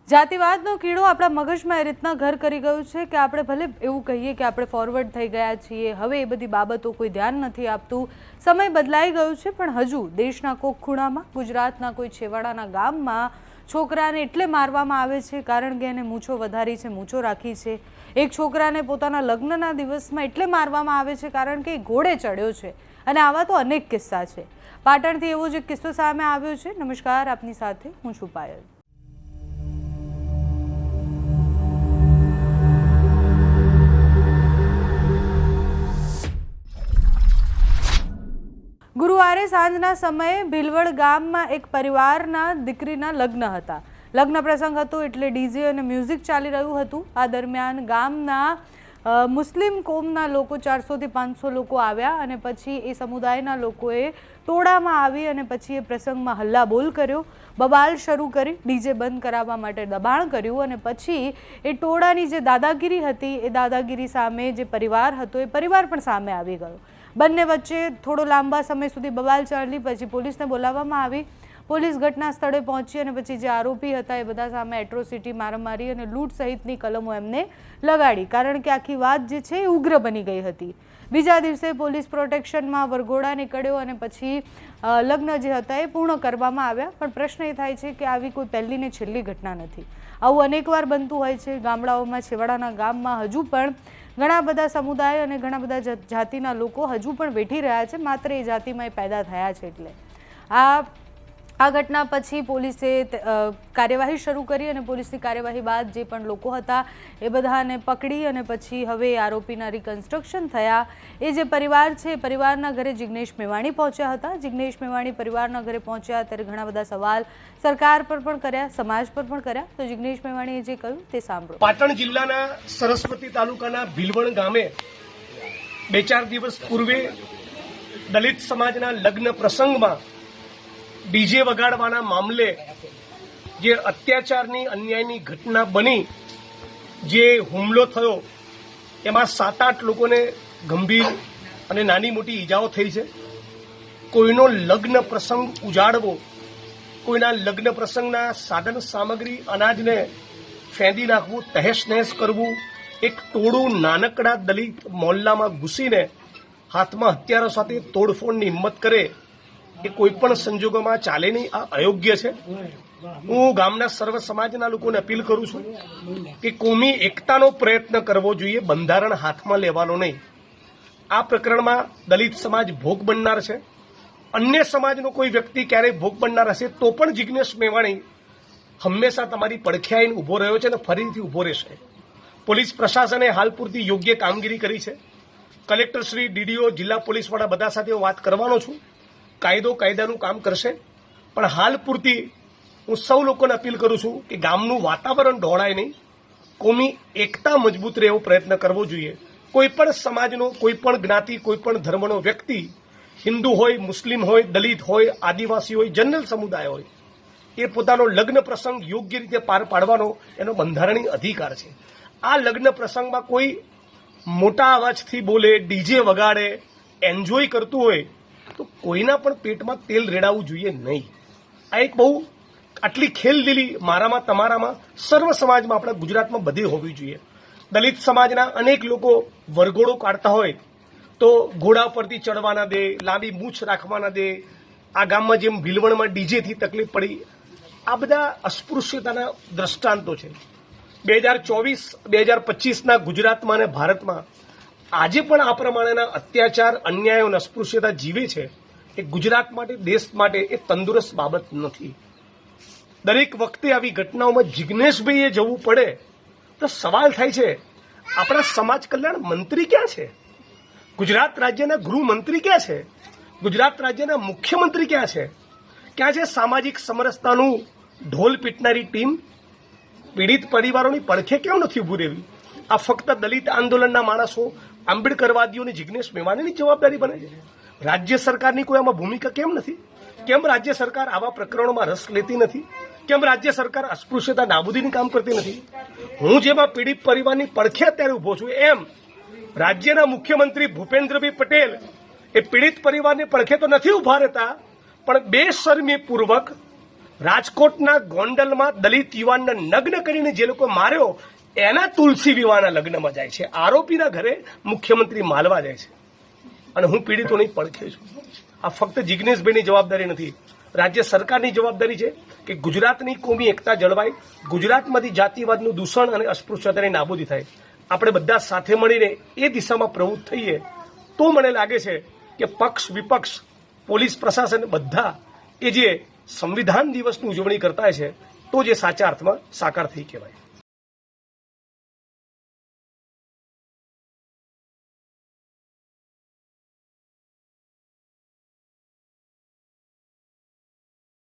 જાતિવાદનો કીડો આપણા મગજમાં એ રીતના ઘર કરી ગયું છે કે આપણે ભલે એવું કહીએ કે આપણે ફોરવર્ડ થઈ ગયા છીએ, હવે એ બધી બાબતો કોઈ ધ્યાન નથી આપતું, સમય બદલાઈ ગયો છે, પણ હજુ દેશના કોક ખૂણામાં, ગુજરાતના કોઈ છેવાડાના ગામમાં છોકરાને એટલે મારવામાં આવે છે કારણ કે એને મૂછો વધારી છે, મૂછો રાખી છે. એક છોકરાને પોતાના લગ્નના દિવસમાં એટલે મારવામાં આવે છે કારણ કે ઘોડે ચડ્યો છે. અને આવા તો અનેક કિસ્સા છે. પાટણથી એવો જ એક કિસ્સો સામે આવ્યો છે. નમસ્કાર, આપની સાથે હું છું પાયલ. ગુરુવારે સાંજના સમયે ભીલવડ ગામમાં એક પરિવારના દીકરીના લગ્ન હતા. લગ્ન પ્રસંગ હતો એટલે ડીજે અને મ્યુઝિક ચાલી રહ્યું હતું. આ દરમિયાન ગામના મુસ્લિમ કોમના લોકો 400 થી 500 લોકો આવ્યા અને પછી એ સમુદાયના લોકોએ ટોળામાં આવી અને પછી એ પ્રસંગમાં હલ્લાબોલ કર્યો, બબાલ શરૂ કરી, ડીજે બંધ કરાવવા માટે દબાણ કર્યું અને પછી એ ટોળાની જે દાદાગીરી હતી એ દાદાગીરી સામે જે પરિવાર હતો એ પરિવાર પણ સામે આવી ગયો. બંને વચ્ચે થોડો લાંબા સમય સુધી બબાલ ચાલી. પછી પોલીસને બોલાવવામાં આવી. પોલીસ ઘટના સ્થળે પહોંચી અને પછી જે આરોપી હતા એ બધા સામે એટ્રોસિટી, મારામારી અને લૂંટ સહિતની કલમો એમને લગાડી, કારણ કે આખી વાત જે છે એ ઉગ્ર બની ગઈ હતી. બીજા દિવસે પોલીસ પ્રોટેક્શનમાં વરઘોડા નીકળ્યો અને પછી લગ્ન જે હતા એ પૂર્ણ કરવામાં આવ્યા. પણ પ્રશ્ન એ થાય છે કે આવી કોઈ પહેલી ને છેલ્લી ઘટના નથી. આવું અનેકવાર બનતું હોય છે. ગામડાઓમાં, છેવાડાના ગામમાં હજુ પણ ઘણા બધા સમુદાય અને ઘણા બધા જાતિના લોકો હજુ પણ વેઠી રહ્યા છે, માત્ર એ જાતિમાં એ પેદા થયા છે. એટલે આ ઘટના પછી પોલીસે કાર્યવાહી શરૂ કરી અને પોલીસની કાર્યવાહી બાદ જે પણ લોકો હતા એ બધાને પકડી અને પછી હવે આરોપીના રિકન્સ્ટ્રક્શન થયા. એ જે પરિવાર છે, પરિવારના ઘરે જિગ્નેશ મેવાણી પહોંચ્યા હતા. જિગ્નેશ મેવાણી પરિવારના ઘરે પહોંચ્યા ત્યારે ઘણા બધા સવાલ સરકાર પર પણ કર્યા, સમાજ પર પણ કર્યા. તો જિગ્નેશ મેવાણીએ જે કહ્યું તે સાંભળો. પાટણ જિલ્લાના સરસ્વતી તાલુકાના ભીલવણ ગામે 2-4 દિવસ પૂર્વે દલિત સમાજના લગ્ન પ્રસંગમાં ડીજે વગાડવાના મામલે જે અત્યાચારની, અન્યાયની ઘટના બની, જે હુમલો થયો, એમાં 7-8 લોકોને ગંભીર અને નાની મોટી ઈજાઓ થઈ છે. કોઈનો લગ્ન પ્રસંગ ઉજાડવો, કોઈના લગ્ન પ્રસંગના સાધન સામગ્રી, અનાજને ફેંદી નાખવું, તહેશ નહેશ કરવું, એક ટોળું નાનકડા દલિત મોહલ્લામાં ઘૂસીને હાથમાં હથિયારો સાથે તોડફોડની હિંમત કરે એ કોઈ પણ સંજોગોમાં ચાલે નહીં. આ અયોગ્ય છે. હું ગામના સર્વ સમાજના લોકોને અપીલ કરું છું કે કોમી એકતાનો પ્રયત્ન કરવો જોઈએ, બંધારણ હાથમાં લેવાનો નહીં. આ પ્રકરણમાં દલિત સમાજ ભોગ બનનાર છે. અન્ય સમાજનો કોઈ વ્યક્તિ ક્યારેય ભોગ બનનાર હશે તો પણ જિગ્નેશ મેવાણી હંમેશા તમારી પડખે આવીને ઉભો રહ્યો છે અને ફરીથી ઉભો રહેશે. પોલીસ પ્રશાસને હાલ પૂરતી યોગ્ય કામગીરી કરી છે. કલેક્ટર શ્રી, ડીડીઓ, જિલ્લા પોલીસ વડા બધા સાથે વાત કરવાનો છું. કાયદાનું કામ કરશે. પણ હાલ પૂરતી હું સૌ લોકોને અપીલ કરું છું કે ગામનું વાતાવરણ ઢોળાય નહીં, કોમી એકતા મજબૂત રહે એવો પ્રયત્ન કરવો જોઈએ. કોઈ પણ સમાજનો, કોઈ પણ જ્ઞાતિ, કોઈ પણ ધર્મનો વ્યક્તિ, હિન્દુ હોય, મુસ્લિમ હોય, દલિત હોય, આદિવાસી હોય, જનરલ સમુદાય હોય, એ પોતાનો લગ્ન પ્રસંગ યોગ્ય રીતે પાર પાડવાનો એનો બંધારણીય અધિકાર છે. આ લગ્ન પ્રસંગમાં કોઈ મોટા અવાજથી બોલે, ડીજે વગાડે, એન્જોય કરતું હોય તો કોઈના પણ પેટમાં તેલ રેડાવવું જોઈએ નહીં. આ એક બહુ આટલી ખેલદિલી મારામાં, તમારામાં, સર્વ સમાજમાં, આપણા ગુજરાતમાં બધી હોવી જોઈએ. દલિત સમાજના અનેક લોકો વરઘોડો કાઢતા હોય તો ઘોડા પરથી ચડવાના દે, લાંબી મૂછ રાખવાના દે. આ ગામમાં જેમ ભીલવણમાં ડીજેથી તકલીફ પડી, આ બધા અસ્પૃશ્યતાના દ્રષ્ટાંતો છે. 2024-2025ના ગુજરાતમાં અને ભારતમાં આજે પણ આ પ્રમાણેના અત્યાચાર, અન્યાય અને અસ્પૃશ્યતા જીવે છે. એ ગુજરાત માટે, દેશ માટે એ તંદુરસ્ત બાબત નથી. દરેક વખતે આવી ઘટનાઓમાં જિગ્નેશભાઈએ જવું પડે તો સવાલ થાય છે, આપણા સમાજ કલ્યાણ મંત્રી ક્યાં છે? ગુજરાત રાજ્યના ગૃહમંત્રી ક્યાં છે? ગુજરાત રાજ્યના મુખ્યમંત્રી ક્યાં છે? ક્યાં છે સામાજિક સમરસતાનું ઢોલ પીટનારી ટીમ? પીડિત પરિવારોની પડખે કેમ નથી ઉભું રહેવી? આ ફક્ત દલિત આંદોલનના માણસો, આંબેડકરવાદીઓની જિગ્નેશ મેવાણીની જવાબદારી બને છે. રાજ્ય સરકારની કોઈ આમાં ભૂમિકા કેમ નથી? કેમ રાજ્ય સરકાર આવા પ્રકરણોમાં રસ લેતી નથી? કેમ રાજ્ય સરકાર અસ્પૃશ્યતા નાબૂદીની કામ કરતી નથી? હું જેમાં પીડિત પરિવારની પડખે અત્યારે ઉભો છું, એમ રાજ્યના મુખ્યમંત્રી ભૂપેન્દ્રભાઈ પટેલ એ પીડિત પરિવારની પડખે તો નથી ઉભા રહેતા, પણ બેશરમીપૂર્વક રાજકોટના ગોંડલમાં દલિત યુવાનને નગ્ન કરીને જે લોકો માર્યો એના તુલસી વિવાહના લગ્નમાં જાય છે. આરોપીના ઘરે મુખ્યમંત્રી માલવા જાય છે અને હું પીડિતોની પડખે છું. આ ફક્ત જિજ્ઞેશભાઈની જવાબદારી નથી, રાજ્ય સરકારની જવાબદારી છે કે ગુજરાતની કોમી એકતા જળવાય, ગુજરાતમાંથી જાતિવાદનું દૂષણ અને અસ્પૃશ્યતાની નાબૂદી થાય. આપણે બધા સાથે મળીને એ દિશામાં પ્રવૃત્ત થઈએ તો મને લાગે છે કે પક્ષ વિપક્ષ પોલીસ પ્રશાસન બધા એ જે સંવિધાન દિવસની ઉજવણી કરતા છે તો જે સાચા અર્થમાં સાકાર થઈ કહેવાય.